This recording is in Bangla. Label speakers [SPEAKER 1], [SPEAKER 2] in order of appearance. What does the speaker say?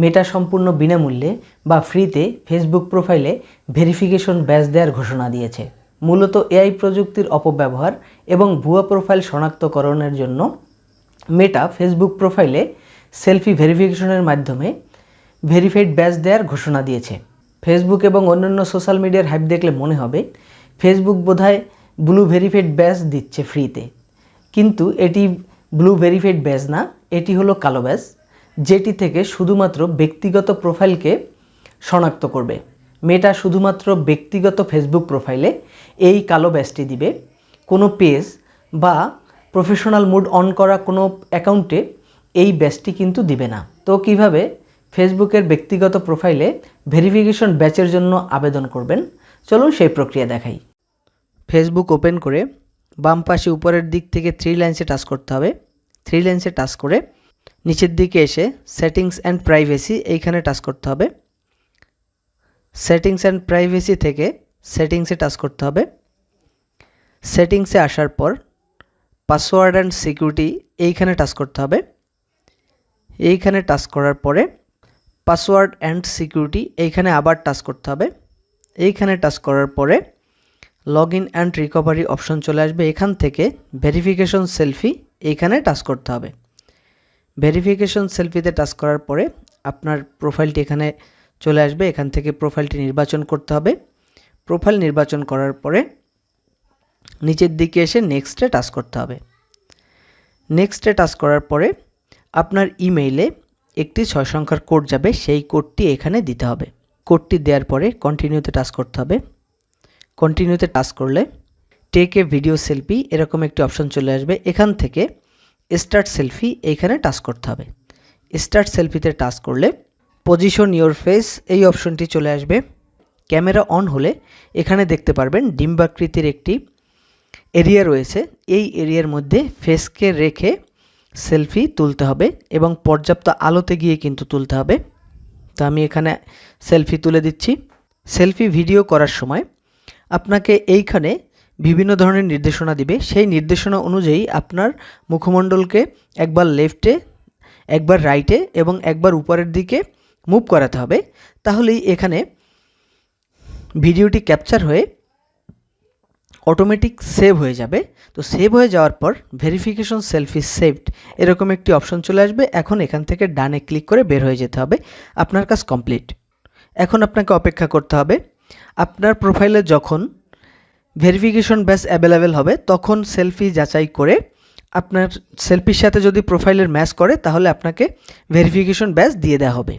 [SPEAKER 1] মেটা সম্পূর্ণ বিনামূল্যে বা ফ্রিতে ফেসবুক প্রোফাইলে ভেরিফিকেশন ব্যাজ দেওয়ার ঘোষণা দিয়েছে। মূলত এআই প্রযুক্তির অপব্যবহার এবং ভুয়া প্রোফাইল শনাক্তকরণের জন্য মেটা ফেসবুক প্রোফাইলে সেলফি ভেরিফিকেশনের মাধ্যমে ভেরিফাইড ব্যাজ দেওয়ার ঘোষণা দিয়েছে। ফেসবুক এবং অন্যান্য সোশ্যাল মিডিয়ার হাইপ দেখলে মনে হবে ফেসবুক বোধহয় ব্লু ভেরিফাইড ব্যাজ দিচ্ছে ফ্রিতে, কিন্তু এটি ব্লু ভেরিফাইড ব্যাজ না, এটি হলো কালো ব্যাজ, যেটি থেকে শুধুমাত্র ব্যক্তিগত প্রোফাইলকে শনাক্ত করবে। মেটা শুধুমাত্র ব্যক্তিগত ফেসবুক প্রোফাইলে এই কালো ব্যাজটি দিবে, কোনো পেজ বা প্রফেশনাল মুড অন করা কোনো অ্যাকাউন্টে এই ব্যাজটি কিন্তু দিবে না। তো কিভাবে ফেসবুকের ব্যক্তিগত প্রোফাইলে ভেরিফিকেশন ব্যাচের জন্য আবেদন করবেন, চলুন সেই প্রক্রিয়া দেখাই। ফেসবুক ওপেন করে বাম পাশে উপরের দিক থেকে 3 লাইনসে টাচ করতে হবে। 3 লাইনসে টাচ করে নিচের দিকে এসে সেটিংস অ্যান্ড প্রাইভেসি এইখানে টাচ করতে হবে। সেটিংস অ্যান্ড প্রাইভেসি থেকে সেটিংসে টাচ করতে হবে। সেটিংসে আসার পর পাসওয়ার্ড অ্যান্ড সিকিউরিটি এইখানে টাচ করতে হবে। এইখানে টাচ করার পরে পাসওয়ার্ড অ্যান্ড সিকিউরিটি এইখানে আবার টাচ করতে হবে। এইখানে টাচ করার পরে log in and recovery option চলে আসবে। এখান থেকে ভেরিফিকেশন সেলফি এইখানে টাচ করতে হবে। ভেরিফিকেশন সেলফিতে টাচ করার পরে আপনার প্রোফাইলটি এখানে চলে আসবে। এখান থেকে প্রোফাইলটি নির্বাচন করতে হবে। প্রোফাইল নির্বাচন করার পরে নিচের দিকে এসে নেক্সটে টাচ করতে হবে। নেক্সটে টাচ করার পরে আপনার ইমেইলে একটি 6 সংখ্যার কোড যাবে, সেই কোডটি এখানে দিতে হবে। কোডটি দেওয়ার পরে কন্টিনিউতে টাচ করতে হবে। কন্টিনিউতে টাচ করলে টেক এ ভিডিও সেলফি এরকম একটি অপশন চলে আসবে। এখান থেকে স্টার্ট সেলফি এইখানে টাচ করতে হবে। স্টার্ট সেলফিতে টাচ করলে পজিশন ইওর ফেস এই অপশনটি চলে আসবে। ক্যামেরা অন হলে এখানে দেখতে পারবেন ডিম্বাকৃতির একটি এরিয়া রয়েছে। এই এরিয়ার মধ্যে ফেসকে রেখে সেলফি তুলতে হবে এবং পর্যাপ্ত আলোতে গিয়ে কিন্তু তুলতে হবে। তো আমি এখানে সেলফি তুলে দিচ্ছি। সেলফি ভিডিও করার সময় আপনাকে এইখানে বিভিন্ন ধরনের নির্দেশনা দিবে। সেই নির্দেশনা অনুযায়ী আপনার মুখমণ্ডলকে একবার লেফটে, একবার রাইটে এবং একবার উপরের দিকে মুভ করাতে হবে। তাহলেই এখানে ভিডিওটি ক্যাপচার হয়ে অটোমেটিক সেভ হয়ে যাবে। তো সেভ হয়ে যাওয়ার পর ভেরিফিকেশন সেলফি সেভড এরকম একটি অপশন চলে আসবে। এখন এখান থেকে ডানে ক্লিক করে বের হয়ে যেতে হবে। আপনার কাজ কমপ্লিট। এখন আপনাকে অপেক্ষা করতে হবে। আপনার প্রোফাইলে যখন ভেরিফিকেশন ব্যাচ অ্যাভেলেবেল হবে তখন সেলফি যাচাই করে আপনার সেলফির সাথে যদি প্রোফাইলের ম্যাচ করে তাহলে আপনাকে ভেরিফিকেশন ব্যাচ দিয়ে দেওয়া হবে।